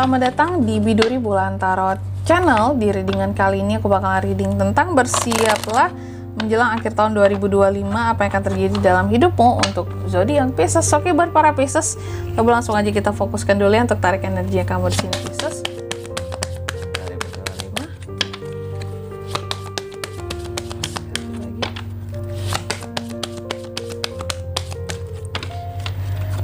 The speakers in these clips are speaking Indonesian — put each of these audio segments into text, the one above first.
selamat datang di Biduri Bulan Tarot Channel. Di readingan kali ini aku bakal reading tentang bersiaplah menjelang akhir tahun 2025, apa yang akan terjadi dalam hidupmu untuk zodiak Pisces. Oke, buat para Pisces, coba langsung aja kita fokuskan dulu ya untuk tarik energi kamu di sini Pisces.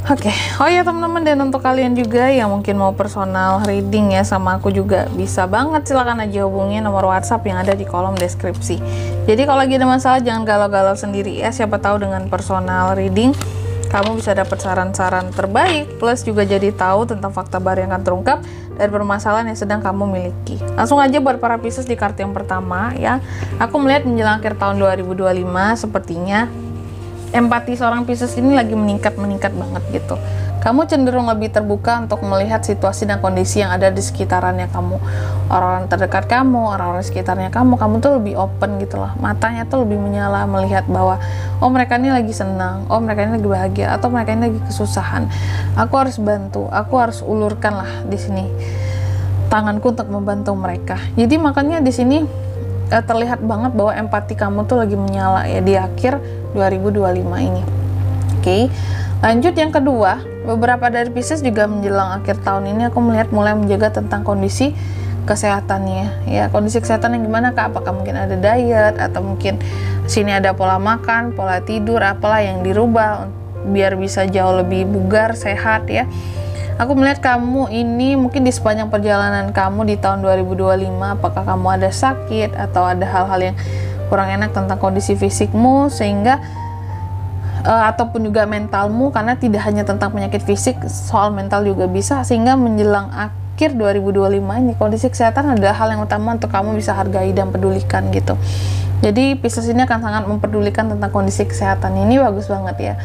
Oke, oh ya teman-teman, dan untuk kalian juga yang mungkin mau personal reading ya sama aku juga bisa banget, silahkan aja hubungi nomor WhatsApp yang ada di kolom deskripsi. Jadi kalau lagi ada masalah jangan galau-galau sendiri ya, siapa tahu dengan personal reading kamu bisa dapat saran-saran terbaik, plus juga jadi tahu tentang fakta baru yang akan terungkap dari permasalahan yang sedang kamu miliki. Langsung aja buat para Pisces di kartu yang pertama ya, aku melihat menjelang akhir tahun 2025 sepertinya empati seorang Pisces ini lagi meningkat banget gitu. Kamu cenderung lebih terbuka untuk melihat situasi dan kondisi yang ada di sekitarannya kamu, orang-orang terdekat kamu, orang-orang sekitarnya kamu tuh lebih open gitu loh. Matanya tuh lebih menyala melihat bahwa oh mereka ini lagi senang, oh mereka ini lagi bahagia, atau mereka ini lagi kesusahan. Aku harus bantu, aku harus ulurkan lah di sini tanganku untuk membantu mereka. Jadi makanya di sini terlihat banget bahwa empati kamu tuh lagi menyala ya di akhir 2025 ini. Oke, lanjut yang kedua, beberapa dari Pisces juga menjelang akhir tahun ini aku melihat mulai menjaga tentang kondisi kesehatannya ya. Kondisi kesehatan yang gimana kak? Apakah mungkin ada diet, atau mungkin sini ada pola makan, pola tidur, apalah yang dirubah biar bisa jauh lebih bugar, sehat ya. Aku melihat kamu ini mungkin di sepanjang perjalanan kamu di tahun 2025, apakah kamu ada sakit atau ada hal-hal yang kurang enak tentang kondisi fisikmu, sehingga ataupun juga mentalmu, karena tidak hanya tentang penyakit fisik, soal mental juga bisa, sehingga menjelang akhir 2025 ini kondisi kesehatan adalah hal yang utama untuk kamu bisa hargai dan pedulikan gitu. Jadi Pisces ini akan sangat mempedulikan tentang kondisi kesehatan, ini bagus banget ya.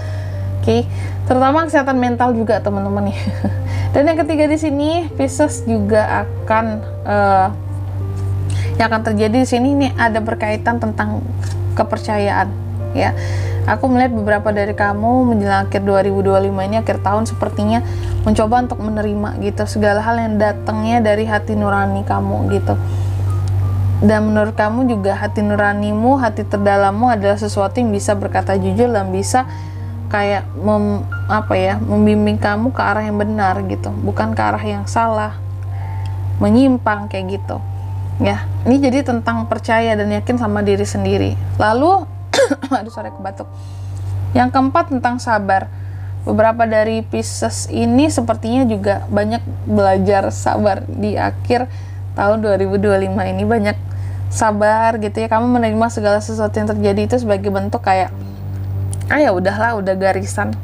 Oke, terutama kesehatan mental juga teman-teman ya. Dan yang ketiga di sini Pisces juga akan yang akan terjadi di sini ini ada berkaitan tentang kepercayaan ya. Aku melihat beberapa dari kamu menjelang akhir 2025 ini, akhir tahun, sepertinya mencoba untuk menerima gitu segala hal yang datangnya dari hati nurani kamu gitu. Dan menurut kamu juga hati nuranimu, hati terdalammu adalah sesuatu yang bisa berkata jujur dan bisa kayak membimbing kamu ke arah yang benar gitu, bukan ke arah yang salah, menyimpang kayak gitu ya. Ini jadi tentang percaya dan yakin sama diri sendiri. Lalu aduh sorry kebatuk. Yang keempat tentang sabar. Beberapa dari Pisces ini sepertinya juga banyak belajar sabar di akhir tahun 2025 ini, banyak sabar gitu ya. Kamu menerima segala sesuatu yang terjadi itu sebagai bentuk kayak ya udahlah, udah garisan,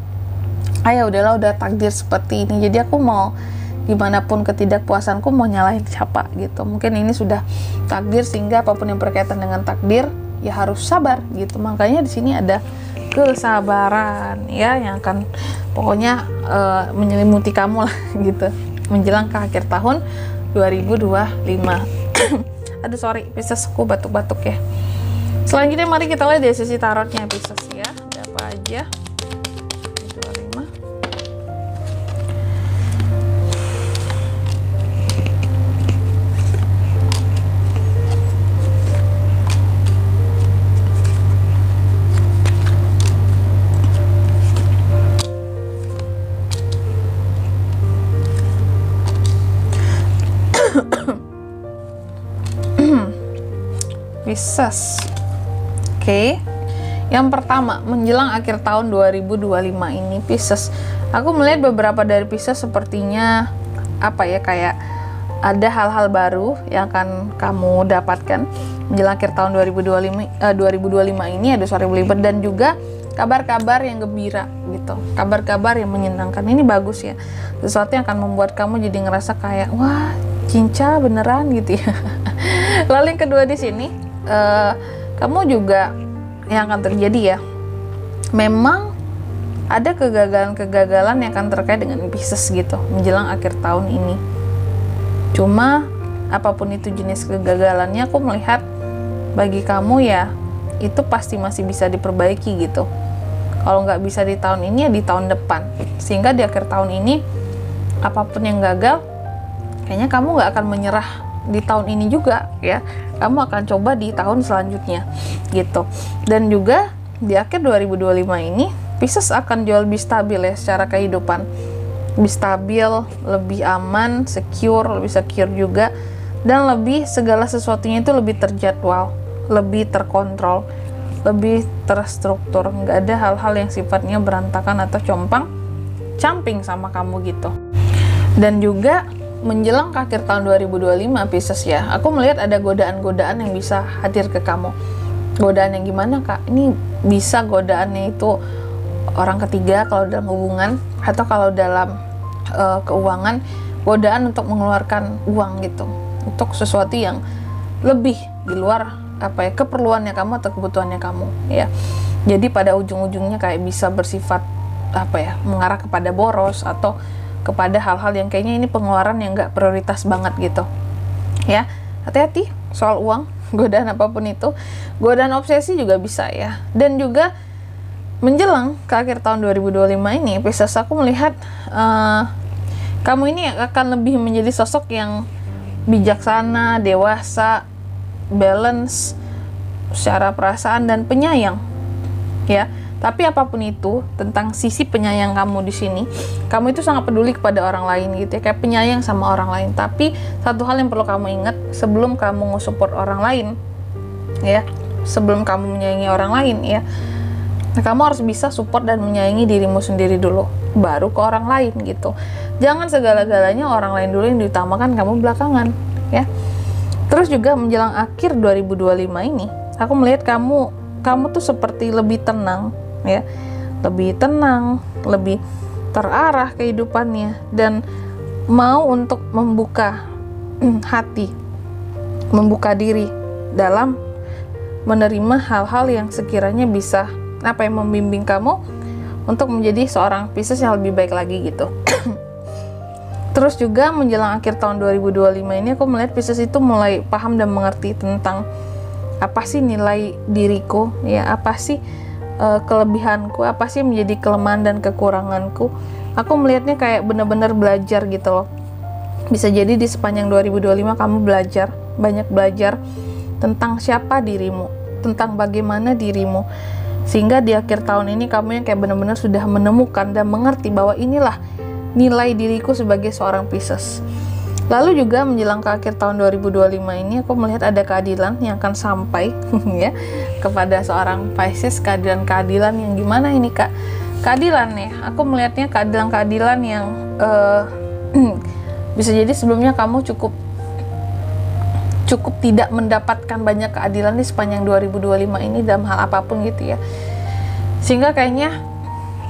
ya udahlah, udah takdir seperti ini, jadi aku mau gimana pun ketidakpuasanku mau nyalahin siapa gitu. Mungkin ini sudah takdir, sehingga apapun yang berkaitan dengan takdir ya harus sabar gitu. Makanya di sini ada kesabaran ya yang akan pokoknya menyelimuti kamu lah gitu menjelang ke akhir tahun 2025. Aduh sorry Pisces, aku batuk-batuk ya. Selanjutnya mari kita lihat dari sisi tarotnya Pisces ya, ada apa aja. 25. Pisces. Oke. Yang pertama, menjelang akhir tahun 2025 ini Pisces, aku melihat beberapa dari Pisces sepertinya kayak ada hal-hal baru yang akan kamu dapatkan menjelang akhir tahun 2025 ini, ada suara belibet dan juga kabar-kabar yang gembira gitu, kabar-kabar yang menyenangkan. Ini bagus ya, sesuatu yang akan membuat kamu jadi ngerasa kayak wah cinta beneran gitu ya. Lalu yang kedua di sini kamu juga yang akan terjadi ya, memang ada kegagalan-kegagalan yang akan terkait dengan Pisces gitu menjelang akhir tahun ini. Cuma apapun itu jenis kegagalannya, aku melihat bagi kamu ya itu pasti masih bisa diperbaiki gitu. Kalau nggak bisa di tahun ini ya di tahun depan, sehingga di akhir tahun ini apapun yang gagal kayaknya kamu nggak akan menyerah di tahun ini juga ya, kamu akan coba di tahun selanjutnya gitu. Dan juga di akhir 2025 ini Pisces akan jauh lebih stabil ya secara kehidupan, lebih stabil, lebih aman, lebih secure juga, dan lebih segala sesuatunya itu lebih terjadwal, lebih terkontrol, lebih terstruktur, nggak ada hal-hal yang sifatnya berantakan atau camping sama kamu gitu. Dan juga menjelang ke akhir tahun 2025 Pisces ya, aku melihat ada godaan-godaan yang bisa hadir ke kamu. Godaan yang gimana kak? Ini bisa godaannya itu orang ketiga kalau dalam hubungan, atau kalau dalam keuangan, godaan untuk mengeluarkan uang gitu, untuk sesuatu yang lebih di luar keperluannya kamu atau kebutuhannya kamu ya. Jadi pada ujung-ujungnya kayak bisa bersifat mengarah kepada boros atau kepada hal-hal yang kayaknya ini pengeluaran yang nggak prioritas banget gitu ya. Hati-hati soal uang, godaan apapun itu, godaan obsesi juga bisa ya. Dan juga menjelang ke akhir tahun 2025 ini Pisces, aku melihat kamu ini akan lebih menjadi sosok yang bijaksana, dewasa, balance secara perasaan dan penyayang ya. Tapi apapun itu, tentang sisi penyayang kamu di sini, kamu itu sangat peduli kepada orang lain gitu ya, kayak penyayang sama orang lain. Tapi satu hal yang perlu kamu ingat, sebelum kamu nge-support orang lain ya, sebelum kamu menyayangi orang lain ya, kamu harus bisa support dan menyayangi dirimu sendiri dulu, baru ke orang lain gitu. Jangan segala-galanya orang lain dulu yang diutamakan, kamu belakangan ya. Terus juga menjelang akhir 2025 ini, aku melihat kamu tuh seperti lebih tenang ya, lebih tenang, lebih terarah kehidupannya, dan mau untuk membuka hati, membuka diri dalam menerima hal-hal yang sekiranya bisa membimbing kamu untuk menjadi seorang Pisces yang lebih baik lagi gitu. Terus juga menjelang akhir tahun 2025 ini aku melihat Pisces itu mulai paham dan mengerti tentang apa sih nilai diriku ya, apa sih kelebihanku, apa sih menjadi kelemahan dan kekuranganku. Aku melihatnya kayak benar-benar belajar gitu loh. Bisa jadi di sepanjang 2025 kamu banyak belajar tentang siapa dirimu, tentang bagaimana dirimu, sehingga di akhir tahun ini kamu yang kayak benar-benar sudah menemukan dan mengerti bahwa inilah nilai diriku sebagai seorang Pisces. Lalu juga menjelang ke akhir tahun 2025 ini aku melihat ada keadilan yang akan sampai ya kepada seorang Pisces. Keadilan yang gimana ini kak? Keadilan ya, aku melihatnya keadilan yang bisa jadi sebelumnya kamu cukup tidak mendapatkan banyak keadilan di sepanjang 2025 ini dalam hal apapun gitu ya, sehingga kayaknya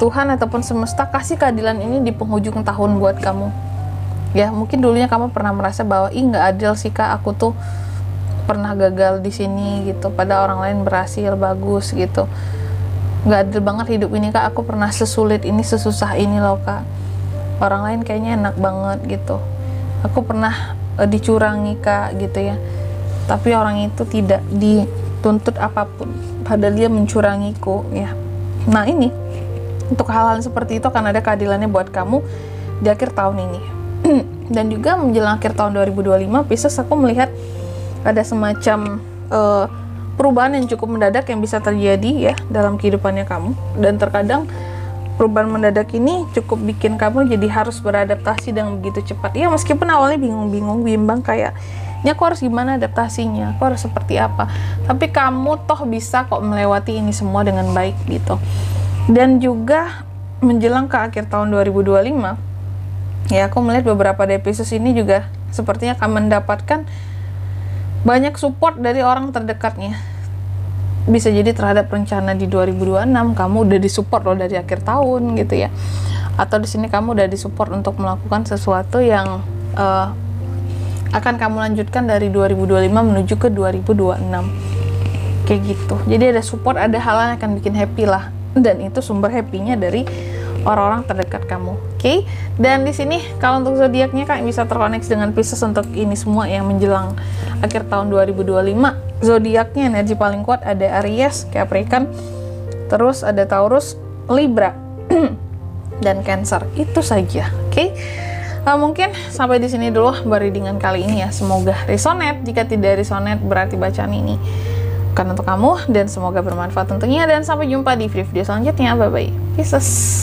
Tuhan ataupun semesta kasih keadilan ini di penghujung tahun buat kamu ya. Mungkin dulunya kamu pernah merasa bahwa nggak adil sih kak, aku tuh pernah gagal di sini gitu, pada orang lain berhasil bagus gitu. Nggak adil banget hidup ini kak, aku pernah sesulit ini, sesusah ini loh kak, orang lain kayaknya enak banget gitu. Aku pernah dicurangi kak gitu ya, tapi orang itu tidak dituntut apapun padahal dia mencurangiku ya. Nah ini, untuk hal-hal seperti itu akan ada keadilannya buat kamu di akhir tahun ini. Dan juga menjelang akhir tahun 2025 Pisces, aku melihat ada semacam perubahan yang cukup mendadak yang bisa terjadi ya dalam kehidupannya kamu. Dan terkadang perubahan mendadak ini cukup bikin kamu jadi harus beradaptasi dengan begitu cepat ya, meskipun awalnya bingung-bingung, bimbang kayak ini aku harus gimana adaptasinya, aku harus seperti apa, tapi kamu toh bisa kok melewati ini semua dengan baik gitu. Dan juga menjelang ke akhir tahun 2025 ya, aku melihat beberapa dari Pisces ini juga sepertinya akan mendapatkan banyak support dari orang terdekatnya. Bisa jadi terhadap rencana di 2026 kamu udah disupport loh dari akhir tahun gitu ya, atau di sini kamu udah disupport untuk melakukan sesuatu yang akan kamu lanjutkan dari 2025 menuju ke 2026 kayak gitu. Jadi ada support, ada hal yang akan bikin happy lah, dan itu sumber happy-nya dari orang-orang terdekat kamu. Oke? Dan di sini kalau untuk zodiaknya kak bisa terkoneksi dengan Pisces untuk ini semua yang menjelang akhir tahun 2025. Zodiaknya energi paling kuat ada Aries, Capricorn, terus ada Taurus, Libra dan Cancer. Itu saja. Oke? Mungkin sampai di sini dulu readingan kali ini ya. Semoga resonate. Jika tidak resonate berarti bacaan ini bukan untuk kamu, dan semoga bermanfaat tentunya, dan sampai jumpa di video selanjutnya. Bye bye. Peace.